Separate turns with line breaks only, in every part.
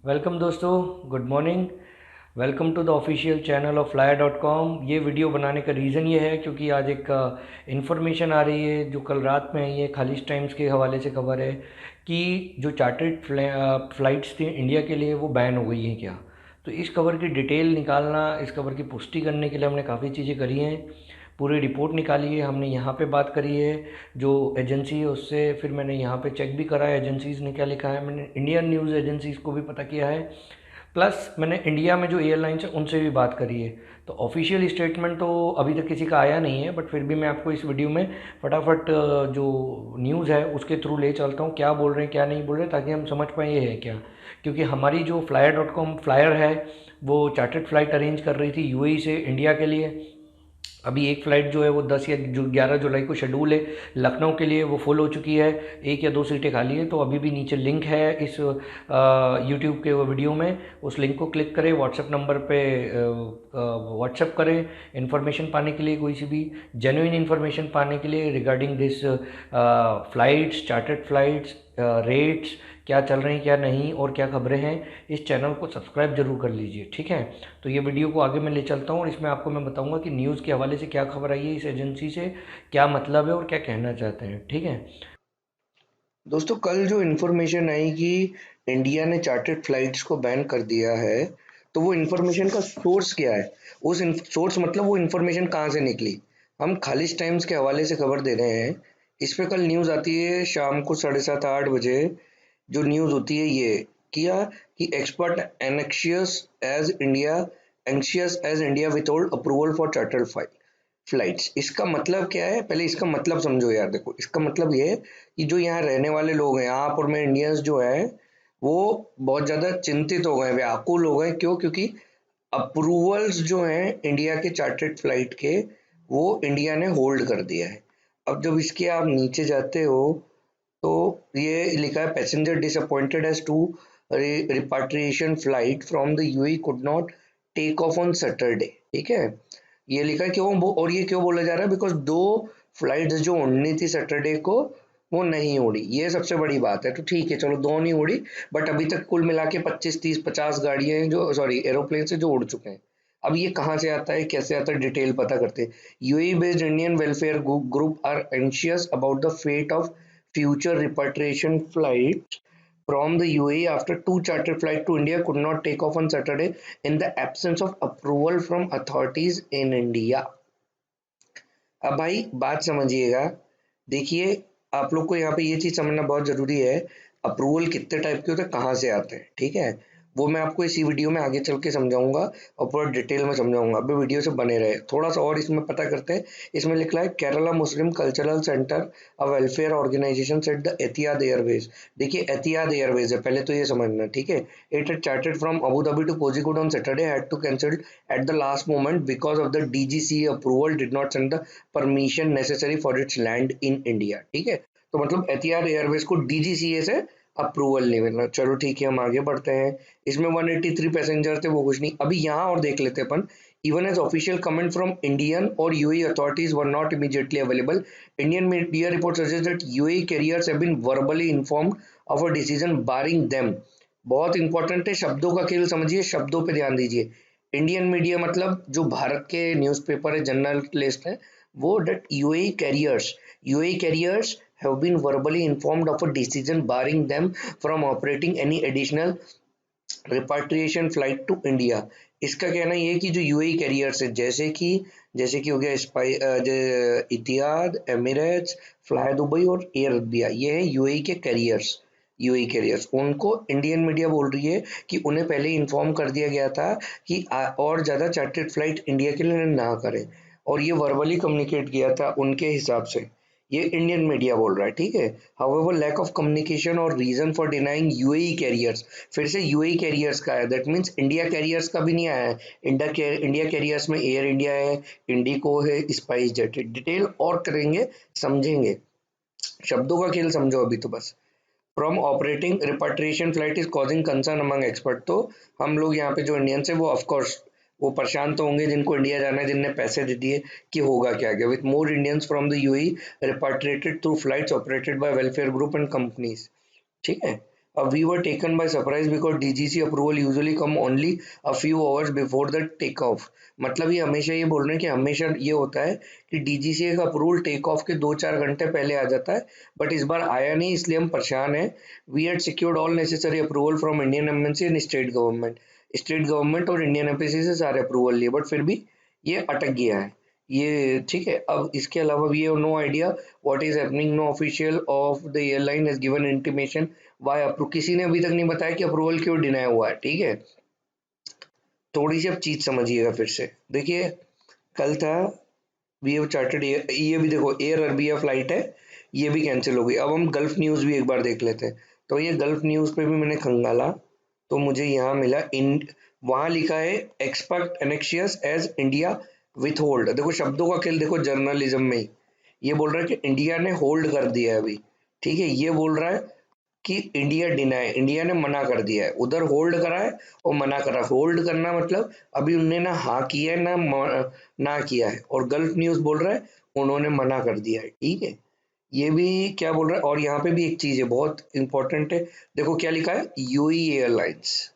Welcome दोस्तों, good morning. Welcome to the official channel of flyer.com। ये video बनाने का रीज़न ये है क्योंकि आज एक इन्फॉर्मेशन आ रही है जो कल रात में आई है, खालिश टाइम्स के हवाले से खबर है कि जो चार्टर्ड फ़्लाइट्स थी इंडिया के लिए वो बैन हो गई हैं क्या। तो इस खबर की डिटेल निकालना, इस खबर की पुष्टि करने के लिए हमने काफ़ी चीज़ें करी हैं, पूरी रिपोर्ट निकाली है, हमने यहाँ पे बात करी है जो एजेंसी है उससे, फिर मैंने यहाँ पे चेक भी करा है एजेंसीज़ ने क्या लिखा है, मैंने इंडियन न्यूज़ एजेंसीज़ को भी पता किया है, प्लस मैंने इंडिया में जो एयरलाइंस है उनसे भी बात करी है। तो ऑफिशियल स्टेटमेंट तो अभी तक किसी का आया नहीं है, बट फिर भी मैं आपको इस वीडियो में फटाफट जो न्यूज़ है उसके थ्रू ले चलता हूँ, क्या बोल रहे हैं क्या नहीं बोल रहे हैं, ताकि हम समझ पाएँ ये है क्या। क्योंकि हमारी जो flyer.com फ्लायर है वो चार्टर्ड फ़्लाइट अरेंज कर रही थी यूएई से इंडिया के लिए। अभी एक फ़्लाइट जो है वो 10 या 11 जुलाई को शेड्यूल है लखनऊ के लिए, वो फुल हो चुकी है, एक या दो सीटें खाली हैं। तो अभी भी नीचे लिंक है इस यूट्यूब के वो वीडियो में, उस लिंक को क्लिक करें, व्हाट्सएप नंबर पे व्हाट्सएप करें इन्फॉर्मेशन पाने के लिए, कोई सी भी जेन्युइन इन्फॉर्मेशन पाने के लिए regarding this flights, chartered flights, rates क्या चल रहे हैं क्या नहीं और क्या खबरें हैं। इस चैनल को सब्सक्राइब जरूर कर लीजिए, ठीक है। तो ये वीडियो को आगे मैं ले चलता हूँ और इसमें आपको मैं बताऊंगा कि न्यूज़ के हवाले से क्या खबर आई है इस एजेंसी से, क्या मतलब है और क्या कहना चाहते हैं, ठीक है।
दोस्तों, कल जो इन्फॉर्मेशन आई कि इंडिया ने चार्टर्ड फ्लाइट्स को बैन कर दिया है, तो वो इन्फॉर्मेशन का सोर्स क्या है? उस सोर्स मतलब वो इन्फॉर्मेशन कहाँ से निकली? हम खालिश टाइम्स के हवाले से खबर दे रहे हैं। इस पे कल न्यूज़ आती है शाम को 7:30-8 बजे। जो न्यूज़ होती है ये किया कि expert anxious as India withhold approval for chartered flights. इसका मतलब क्या है? पहले इसका मतलब समझो यार। देखो, इसका मतलब ये है कि जो यहाँ रहने वाले लोग हैं, आप और मैं इंडियंस जो है, वो बहुत ज़्यादा चिंतित हो गए, व्याकुल हो गए। क्यों? क्योंकि अप्रूवल्स जो हैं इंडिया के चार्टर्ड फ्लाइट के, वो इंडिया ने होल्ड कर दिया है। अब जब इसके आप नीचे जाते हो तो ये लिखा है passenger disappointed as two repatriation flight from the UAE could not take off on Saturday. ठीक है, ये लिखा है क्यों और ये क्यों बोला जा रहा है? बिकॉज दो फ्लाइट्स जो उड़नी थी सैटरडे को, वो नहीं उड़ी। ये सबसे बड़ी बात है। तो ठीक है, चलो दो नहीं उड़ी, बट अभी तक कुल मिला के 25-30-50 गाड़ियां हैं जो, सॉरी, एरोप्लेन से जो उड़ चुके हैं। अब ये कहाँ से आता है, कैसे आता है, डिटेल पता करते हैं। UAE based Indian welfare group are anxious about the fate of future repatriation flights from the UAE after two charter flights to India could not take off on Saturday in the absence of approval from authorities in India। अब भाई बात समझिएगा। देखिए, आप लोग को यहाँ पे ये चीज समझना बहुत जरूरी है। अप्रूवल कितने टाइप के होते हैं, कहाँ से आते हैं, ठीक है। वो मैं आपको इसी वीडियो में आगे चल के समझाऊंगा और पूरा डिटेल में समझाऊंगा। अभी वीडियो से बने रहे, थोड़ा सा और इसमें पता करते हैं। इसमें लिखा है Kerala Muslim cultural centre a welfare organisation said the Etihad Airways. देखिए, एतिहाद एयरवेज है, पहले तो ये समझना, ठीक है। It had chartered from Abu Dhabi to Kozhikode on Saturday, had to cancel at the last moment because of the DGCA approval did not send the permission necessary for its land in India. ठीक है, तो मतलब एतिहाद Airways को DGCA से approval नहीं मिलना। चलो ठीक है, हम आगे बढ़ते हैं। इसमें 183 पैसेंजर थे, वो कुछ नहीं। अभी यहाँ और देख लेते अपन। Even as official comment from Indian or UAE authorities were not immediately available, Indian media reports suggest that UAE carriers have been verbally informed of a decision barring them। बहुत इंपॉर्टेंट है, शब्दों का खेल समझिए, शब्दों पे ध्यान दीजिए। इंडियन मीडिया मतलब जो भारत के न्यूज़पेपर है, जर्नलिस्ट है, वो that UAE carriers have been verbally informed of a decision barring them from operating any additional repatriation flight to India। इसका कहना ये है कि जो यूएई कैरियर्स है, जैसे कि हो गया इतिहाद, एमिरेट्स, फ्लाई दुबई और एयर अरबिया, ये है यूएई के कैरियर्स। यूएई कैरियर्स उनको इंडियन मीडिया बोल रही है कि उन्हें पहले इन्फॉर्म कर दिया गया था कि और ज़्यादा चार्टर्ड फ्लाइट इंडिया के लिए ना करें, और ये वर्बली कम्युनिकेट किया था उनके हिसाब से। ये इंडियन मीडिया बोल रहा है, ठीक है। हाउएवर लैक ऑफ कम्युनिकेशन और reason for denying UAE carriers, फिर से यूएई कैरियर्स का है, दैट मीन्स इंडिया कैरियर्स का भी नहीं आया है। इंडिया कैरियर्स में एयर इंडिया है, इंडिको है, स्पाइस जेट है। डिटेल और करेंगे, समझेंगे, शब्दों का खेल समझो अभी तो बस। From operating repatriation flight is causing concern among expert. तो हम लोग यहाँ पे जो इंडियंस है वो ऑफकोर्स वो परेशान तो होंगे, जिनको इंडिया जाना है, जिनने पैसे दे दिए, कि होगा क्या क्या। With more Indians from the UAE repatriated through flights operated by welfare group and companies. ठीक है, We were taken by surprise because DGC approval usually come only a few hours before the take off. मतलब ये हमेशा ये बोल रहे हैं कि हमेशा ये होता है कि DGCA का अप्रूवल टेक ऑफ के 2-4 घंटे पहले आ जाता है, बट इस बार आया नहीं, इसलिए हम परेशान हैं. We had secured all necessary approval from Indian embassy and state government और इंडियन एम्बेसी से सारे अप्रूवल लिए, बट फिर भी ये अटक गया है. ये ठीक है. अब इसके अलावा we have no idea what is happening. No official of the airline has given intimation why approve. किसी ने अभी तक नहीं बताया कि अप्रूवल क्यों डिनाई हुआ है. ठीक है, थोड़ी सी अब चीज समझिएगा फिर से. देखिए, कल था वी हैव चार्टेड, ये भी देखो एयर अरबिया फ्लाइट है, ये भी कैंसिल हो गई. अब हम गल्फ न्यूज भी एक बार देख लेते हैं. तो ये गल्फ न्यूज पे भी मैंने खंगाला, तो मुझे यहाँ मिला इन, वहां लिखा है expats anxious as India withhold. देखो शब्दों का खेल देखो जर्नलिज्म में ही. ये बोल रहा है कि इंडिया ने होल्ड कर दिया है अभी. ठीक है, ये बोल रहा है कि इंडिया डिनाई, इंडिया ने मना कर दिया है. उधर होल्ड करा है और मना करा. होल्ड करना मतलब अभी उनने ना हाँ किया है ना किया है. और गल्फ न्यूज बोल रहा है उन्होंने मना कर दिया है. ठीक है, ये भी क्या बोल रहा है. और यहाँ पे भी एक चीज है बहुत इंपॉर्टेंट है. देखो क्या लिखा है, यूएई एयरलाइंस.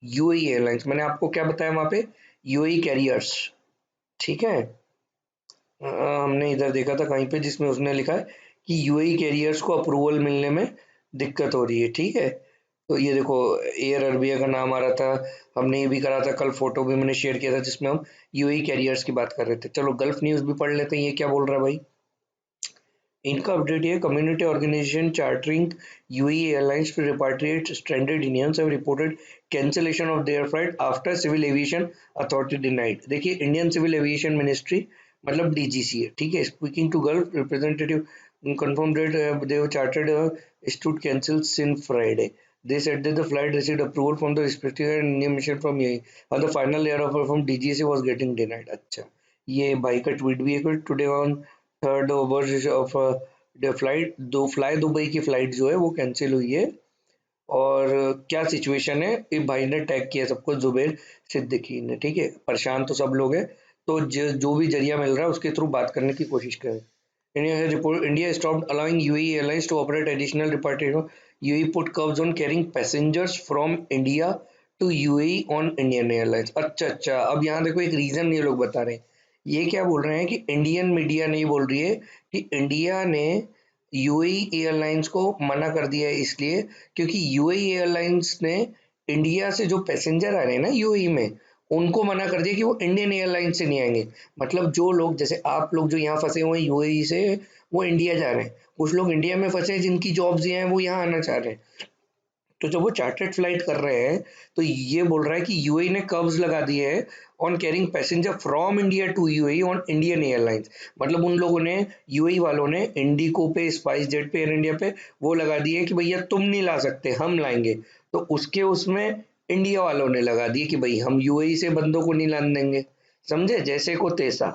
यूएई एयरलाइंस मैंने आपको क्या बताया वहां पे, यूएई कैरियर्स. ठीक है, हमने इधर देखा था कहीं पे जिसमें उसने लिखा है कि यूएई कैरियर्स को अप्रूवल मिलने में दिक्कत हो रही है. ठीक है, तो ये देखो एयर अरबिया का नाम आ रहा था. हमने ये भी करा था कल, फोटो भी मैंने शेयर किया था जिसमें हम यूएई कैरियर्स की बात कर रहे थे. चलो गल्फ न्यूज भी पढ़ लेते हैं, ये क्या बोल रहा है भाई. इनका अपडेट है, community organisation chartering UAE airlines to repatriate stranded Indians have reported cancellation of their flight after civil aviation authority denied. देखिए इंडियन सिविल एविएशन मिनिस्ट्री मतलब डीजीसी है. ठीक है, speaking to Gulf representative confirmed that they were chartered stood cancelled since Friday. They said that the flight received approval from the respective Indian mission from UAE, and the final air offer from DGC was getting denied. अच्छा, ये भाई का tweet भी है. Today on third over of the flight, दो fly Dubai की flight जो है वो कैंसिल हुई है. और क्या सिचुएशन है, ये भाई ने टैग किया सबको, जुबेर सिद्दीकी ने. ठीक है, परेशान तो सब लोग हैं, तो जो भी जरिया मिल रहा है उसके थ्रू बात करने की कोशिश करें. India stopped allowing UAE Airlines to operate additional repatriation. UAE put curbs on carrying passengers from India to UAE on Indian Airlines. अच्छा अच्छा, अब यहाँ देखो एक रीजन ये लोग बता रहे हैं. ये क्या बोल रहे हैं कि इंडियन मीडिया नहीं बोल रही है कि इंडिया ने यूएई एयरलाइंस को मना कर दिया है, इसलिए क्योंकि यूएई एयरलाइंस ने इंडिया से जो पैसेंजर आ रहे हैं ना यूएई में, उनको मना कर दिया कि वो इंडियन एयरलाइंस से नहीं आएंगे. मतलब जो लोग जैसे आप लोग जो यहाँ फंसे हुए हैं यूएई से, वो इंडिया जा रहे हैं. कुछ लोग इंडिया में फंसे हैं जिनकी जॉब्स हैं वो यहाँ आना चाह रहे हैं. तो जब वो चार्टर्ड फ्लाइट कर रहे हैं तो ये बोल रहा है कि यूएई ने कर्व्स लगा दिए हैं on carrying passenger from India to UAE on Indian airlines. मतलब उन लोगों ने, यूएई वालों ने इंडिको पे, स्पाइस जेट पे, एयर इंडिया पे वो लगा दिए कि भैया तुम नहीं ला सकते, हम लाएंगे. तो उसके उसमें इंडिया वालों ने लगा दिए कि भाई हम यूएई से बंदों को नहीं लाने देंगे. समझे, जैसे को तैसा,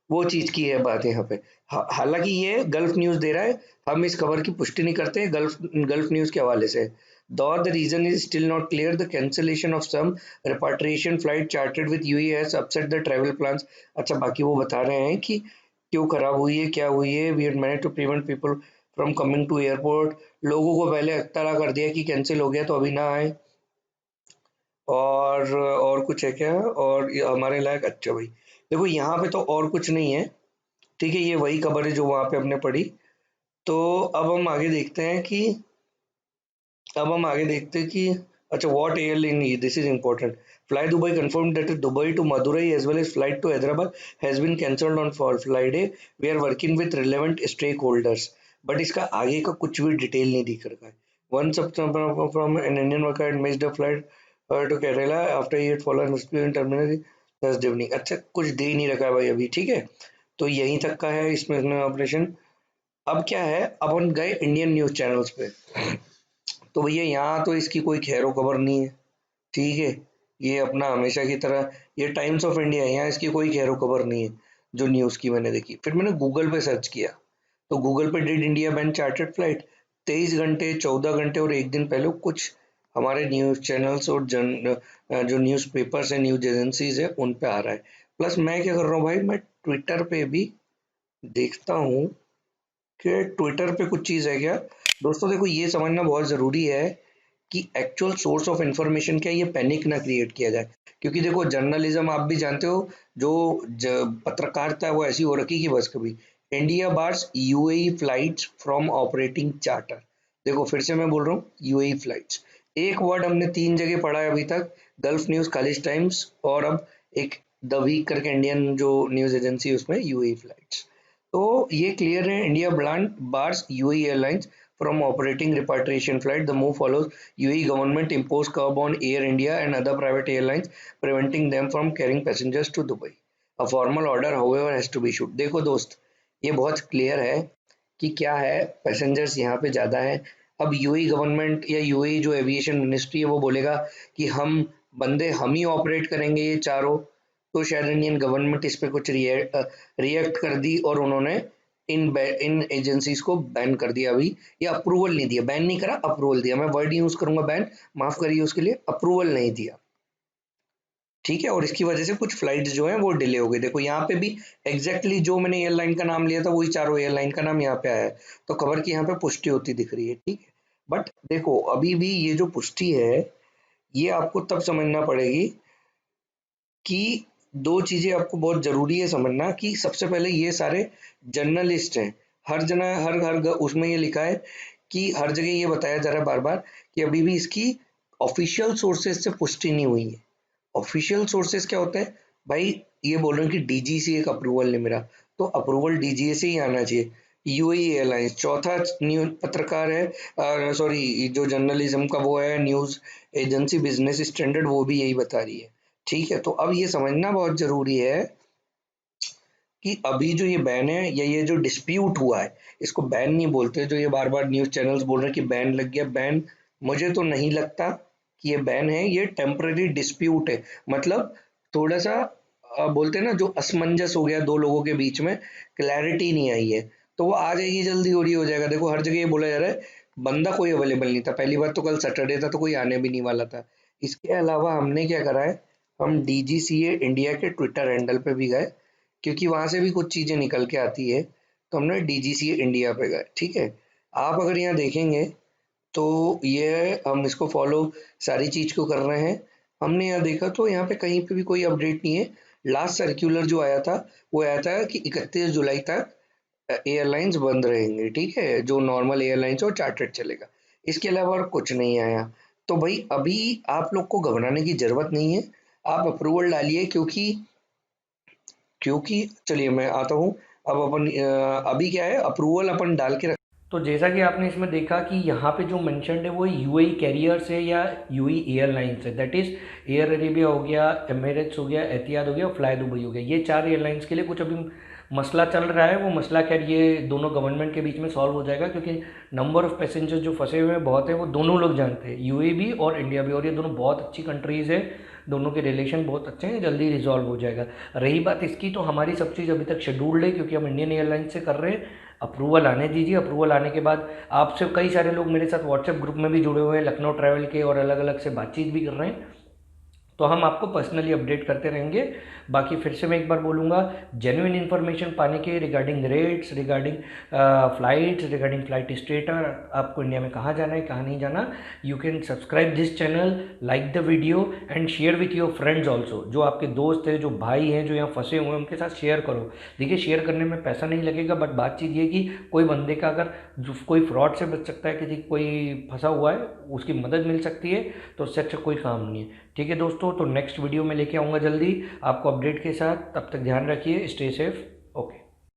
वो चीज की है बात यहाँ पे. हालांकि ये गल्फ न्यूज दे रहा है, हम इस खबर की पुष्टि नहीं करते. गल्फ न्यूज के हवाले से, though the reason is still not clear, the cancellation of some repatriation flight chartered with UAE has upset the travel plans. अच्छा, बाकी वो बता रहे हैं कि क्यों खराब हुई है, क्या हुई है. We had managed to prevent people from coming to airport. लोगों को पहले इत्तला कर दिया कि कैंसिल हो गया तो अभी ना आए. और कुछ है क्या, और ये हमारे लायक. अच्छा भाई देखो यहाँ पे तो और कुछ नहीं है. ठीक है, ये वही खबर है जो वहां पे हमने पढ़ी. तो अब हम आगे देखते हैं कि, कि अच्छा, what airline, this is important. Fly Dubai confirm that Dubai to Madurai as well as flight to Hyderabad has been cancelled on Friday. We are working with relevant stakeholders. But इसका आगे का कुछ भी डिटेल नहीं दिख रखा है. One September from an Indian worker had missed a flight to Kerala after he had fallen misplaced terminal Thursday evening. अच्छा, कुछ दे ही नहीं रखा है भाई अभी. ठीक है, तो यहीं तक का है इसमें ऑपरेशन. अब क्या है, अब हम गए इंडियन न्यूज चैनल्स पे, तो भैया यहाँ तो इसकी कोई खैरो खबर नहीं है. ठीक है, ये अपना हमेशा की तरह ये टाइम्स ऑफ इंडिया है, यहाँ इसकी कोई खैरो खबर नहीं है जो न्यूज़ की मैंने देखी. फिर मैंने गूगल पे सर्च किया, तो गूगल पे did India ban chartered flight, 23 घंटे, 14 घंटे और एक दिन पहले कुछ हमारे न्यूज़ चैनल्स और जो न्यूज़ पेपर्स है, न्यूज़ एजेंसीज है, उन पे आ रहा है. प्लस मैं क्या कर रहा हूँ भाई, मैं ट्विटर पे भी देखता हूँ कि ट्विटर पे कुछ चीज़ है क्या. दोस्तों देखो, ये समझना बहुत ज़रूरी है कि एक्चुअल सोर्स ऑफ इंफॉर्मेशन क्या है, ये पैनिक ना क्रिएट किया जाए। क्योंकि देखो जर्नलिज्म आप भी जानते हो, जो पत्रकारिता है वो ऐसी हो रखी कि बस कभी India bars UAE flights from operating charter. देखो फिर से मैं बोल रहा हूँ यूएई फ्लाइट्स, एक वर्ड हमने 3 जगह पढ़ा है अभी तक, गल्फ न्यूज, खालिज टाइम्स और अब एक द वीक करके इंडियन जो न्यूज एजेंसी उसमें यूएई फ्लाइट्स। तो ये क्लियर है, India blind bars UAE airlines from operating repatriation flight. The move follows UAE government imposed curb on Air India and other private airlines, preventing them from carrying passengers to Dubai. A formal order, however, has to be issued. देखो दोस्त, ये बहुत clear है कि क्या है, passengers यहाँ पे ज़्यादा है। अब यूएई गवर्नमेंट या यूएई जो एविएशन मिनिस्ट्री है वो बोलेगा कि हम बंदे हम ही ऑपरेट करेंगे ये चारों, तो शायद इंडियन गवर्नमेंट इस पे कुछ रिएक्ट कर दी और उन्होंने इन एजेंसीज को बैन कर दिया अभी, या अप्रूवल नहीं दिया, बैन नहीं करा, अप्रूवल दिया। मैं वर्ड यूज करूंगा बैन, माफ करिए उसके लिए, अप्रूवल नहीं दिया, ठीक है। और इसकी वजह से कुछ फ्लाइट्स जो हैं वो डिले हो गई। देखो यहाँ पे भी एग्जैक्टली जो मैंने एयरलाइन का नाम लिया था वही चारों एयरलाइन का नाम यहाँ पे आया है, तो खबर की यहाँ पे पुष्टि होती दिख रही है, ठीक है। बट देखो अभी भी ये जो पुष्टि है ये आपको तब समझना पड़ेगी कि दो चीजें आपको बहुत जरूरी है समझना, कि सबसे पहले ये सारे जर्नलिस्ट हैं, हर जना उसमें ये लिखा है कि हर जगह ये बताया जा रहा है बार बार कि अभी भी इसकी ऑफिशियल सोर्सेज से पुष्टि नहीं हुई है। ऑफिशियल सोर्सेज क्या होते हैं भाई, ये बोल रहे हैं कि डीजी से एक अप्रूवल नहीं मिला, तो अप्रूवल डीजीए से ही आना चाहिए। यूएई एयरलाइंस चौथा न्यूज पत्रकार है, सॉरी जो जर्नलिज्म का वो है न्यूज एजेंसी बिजनेस स्टैंडर्ड, वो भी यही बता रही है, ठीक है। तो अब ये समझना बहुत जरूरी है कि अभी जो ये बैन है या ये जो डिस्प्यूट हुआ है, इसको बैन नहीं बोलते, जो ये बार बार न्यूज चैनल्स बोल रहे हैं कि बैन लग गया, बैन मुझे तो नहीं लगता कि ये बैन है, ये टेम्पररी डिस्प्यूट है। मतलब थोड़ा सा बोलते हैं ना, जो असमंजस हो गया दो लोगों के बीच में, क्लैरिटी नहीं आई है, तो वो आ जाएगी जल्दी और ये हो जाएगा। देखो हर जगह ये बोला जा रहा है बंदा कोई अवेलेबल नहीं था, पहली बात तो कल सैटरडे था तो कोई आने भी नहीं वाला था। इसके अलावा हमने क्या करा है, हम डीजीसीए इंडिया के ट्विटर हैंडल पे भी गए, क्योंकि वहां से भी कुछ चीजें निकल के आती है, तो हमने डीजीसीए इंडिया पे गए, ठीक है। आप अगर यहाँ देखेंगे तो ये हम इसको फॉलो सारी चीज को कर रहे हैं। हमने यहाँ देखा तो यहाँ पे कहीं पे भी कोई अपडेट नहीं है। लास्ट सर्कुलर जो आया था वो आया था कि 31 जुलाई तक एयरलाइंस बंद रहेंगे, ठीक है, जो नॉर्मल एयरलाइंस और चार्टर्ड चलेगा। इसके अलावा और कुछ नहीं आया। तो भाई अभी आप लोग को घबराने की जरूरत नहीं है, आप अप्रूवल डालिए, क्योंकि चलिए मैं आता हूँ। अब अपन अभी क्या है, अप्रूवल अपन डाल के
तो जैसा कि आपने इसमें देखा कि यहाँ पे जो मेंशन्ड है वो यूएई कैरियर्स है या यूएई एयरलाइंस है, दैट इज़ एयर अरेबिया हो गया, एमिरेट्स हो गया, एतिहाद हो गया, फ्लाई दुबई हो गया। ये 4 एयरलाइंस के लिए कुछ अभी मसला चल रहा है, वो मसला खैर ये दोनों गवर्नमेंट के बीच में सॉल्व हो जाएगा, क्योंकि नंबर ऑफ़ पैसेंजर जो फंसे हुए हैं बहुत है, वो दोनों लोग जानते हैं, यूएई भी और इंडिया भी, और ये दोनों बहुत अच्छी कंट्रीज़ है, दोनों के रिलेशन बहुत अच्छे हैं, जल्दी रिजॉल्व हो जाएगा। रही बात इसकी, तो हमारी सब चीज़ अभी तक शेड्यूल्ड है, क्योंकि हम इंडियन एयरलाइंस से कर रहे हैं। अप्रूवल आने दीजिए, अप्रूवल आने के बाद आपसे कई सारे लोग मेरे साथ व्हाट्सएप ग्रुप में भी जुड़े हुए हैं, लखनऊ ट्रैवल के, और अलग अलग से बातचीत भी कर रहे हैं, तो हम आपको पर्सनली अपडेट करते रहेंगे। बाकी फिर से मैं एक बार बोलूँगा, जेन्युइन इन्फॉर्मेशन पाने के regarding rates, regarding flights, regarding flight stator, आपको इंडिया में कहाँ जाना है कहाँ नहीं जाना, you can subscribe this channel, like the video and share with your friends also. जो आपके दोस्त हैं, जो भाई हैं, जो यहाँ फंसे हुए हैं, उनके साथ शेयर करो। देखिए शेयर करने में पैसा नहीं लगेगा, बट बातचीत ये कि कोई बंदे का अगर कोई फ्रॉड से बच सकता है, किसी कोई फंसा हुआ है, उसकी मदद मिल सकती है, तो उससे अच्छा कोई काम नहीं है, ठीक है दोस्तों। तो नेक्स्ट वीडियो में लेके आऊँगा जल्दी आपको अपडेट के साथ, तब तक ध्यान रखिए, स्टे सेफ, ओके।